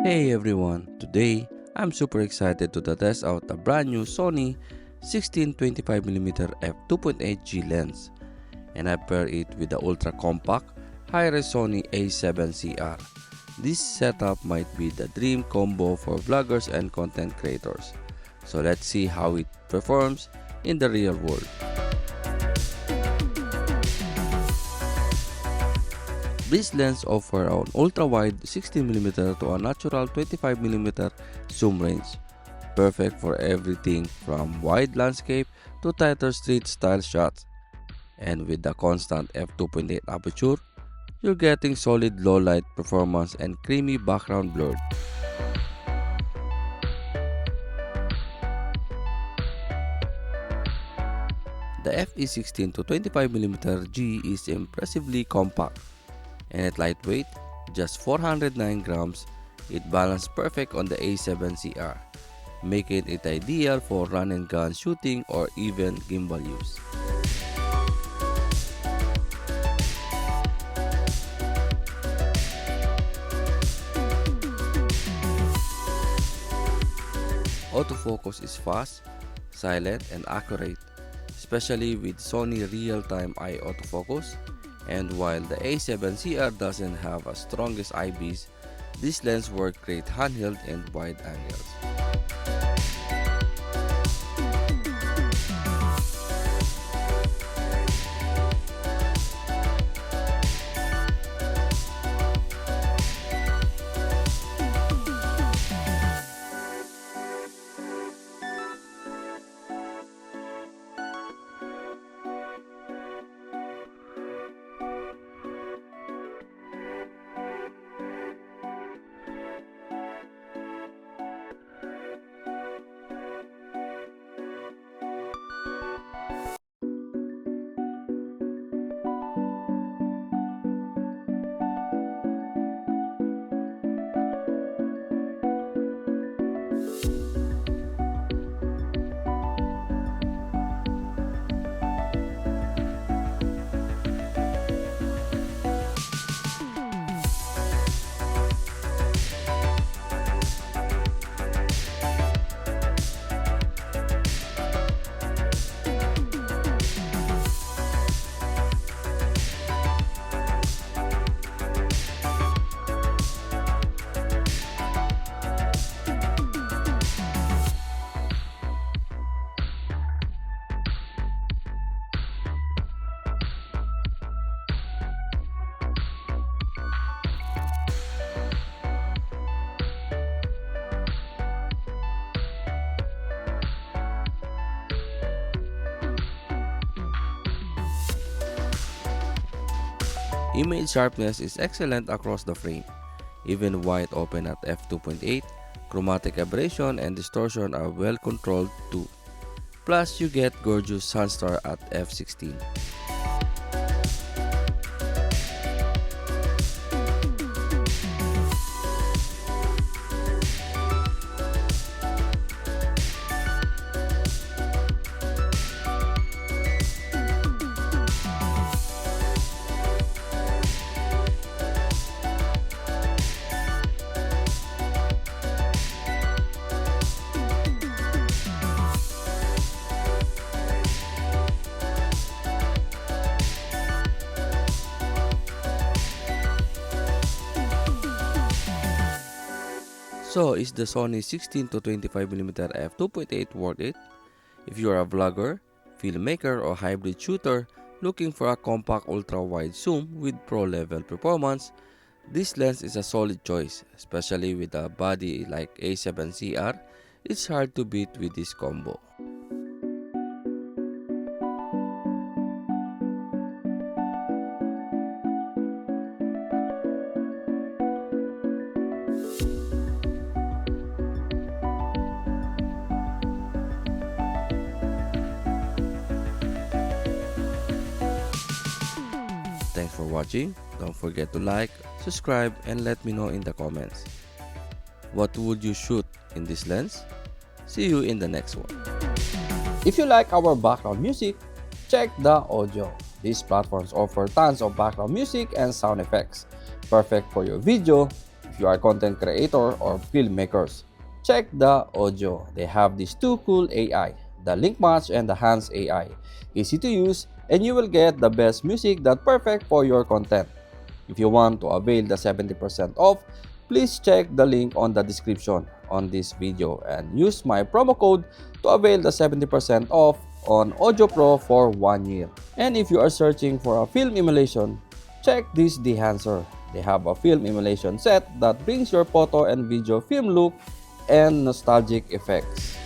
Hey everyone, today I'm super excited to test out a brand new Sony 16-25mm F2.8 G lens, and I pair it with the ultra compact high-res Sony A7C R. This setup might be the dream combo for vloggers and content creators, so let's see how it performs in the real world. This lens offers an ultra-wide 16mm to a natural 25mm zoom range, perfect for everything from wide landscape to tighter street-style shots. And with the constant f2.8 aperture, you're getting solid low-light performance and creamy background blur. The FE 16-25mm G is impressively compact, and at lightweight, just 409 grams, it balanced perfect on the A7C R, making it ideal for run and gun shooting or even gimbal use. Autofocus is fast, silent, and accurate, especially with Sony real-time eye autofocus. And while the A7CR doesn't have a strongest IBs, this lens works great handheld and wide angles. Image sharpness is excellent across the frame. Even wide open at f2.8, chromatic aberration and distortion are well controlled too. Plus, you get gorgeous sunstar at f16. So, is the Sony 16-25mm f2.8 worth it? If you're a vlogger, filmmaker, or hybrid shooter looking for a compact ultra-wide zoom with pro-level performance, this lens is a solid choice, especially with a body like A7CR. It's hard to beat with this combo. Thanks for watching. Don't forget to like, subscribe, and let me know in the comments. What would you shoot in this lens? See you in the next one. If you like our background music, check the audio. These platforms offer tons of background music and sound effects, perfect for your video, if you are content creator or filmmakers. Check the audio. They have these two cool AI, the Link Match and the Hans AI. Easy to use, and you will get the best music that's perfect for your content. If you want to avail the 70% off, please check the link on the description on this video and use my promo code to avail the 70% off on Audio Pro for 1 year. And if you are searching for a film emulation, check this Dehancer. They have a film emulation set that brings your photo and video film look and nostalgic effects.